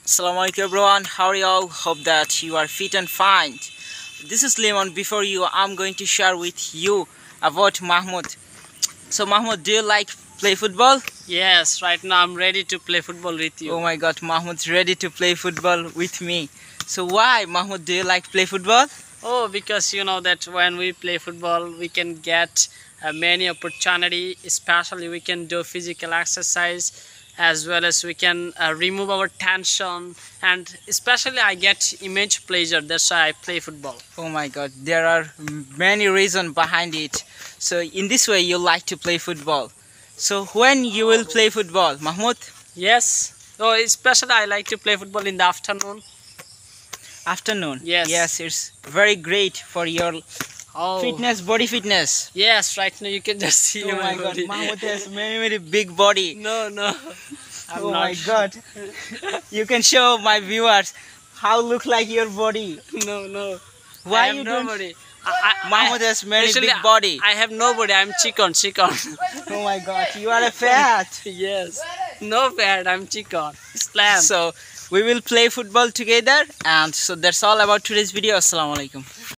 Assalamualaikum everyone, how are y'all? Hope that you are fit and fine. This is Lemon. Before you, I'm going to share with you about Mahmoud. So Mahmoud, do you like play football? Yes, right now I'm ready to play football with you. Oh my god, Mahmoud's ready to play football with me. So why, Mahmoud, do you like play football? Oh, because you know that when we play football, we can get many opportunity, especially we can do physical exercise as well as we can remove our tension, and especially I get immense pleasure. That's why I play football. Oh my god, there are many reasons behind it. So in this way you like to play football. So when you will play football, Mahmoud? Yes. Oh, especially I like to play football in the afternoon. Afternoon. Yes. Yes, it's very great for your Oh. fitness, body fitness. Yes, right now you can just see Oh my god, body. Mahmoud has very big body. No, no. I'm Oh not. my god. You can show my viewers how look like your body. No, no. Why I have you don't? nobody. Mahmoud has very Actually, big body. I have nobody. I'm chicken. Oh my god, you are a fat. Yes. No fat. I'm chicken. Slam. So we will play football together, and so that's all about today's video. Assalamu alaikum.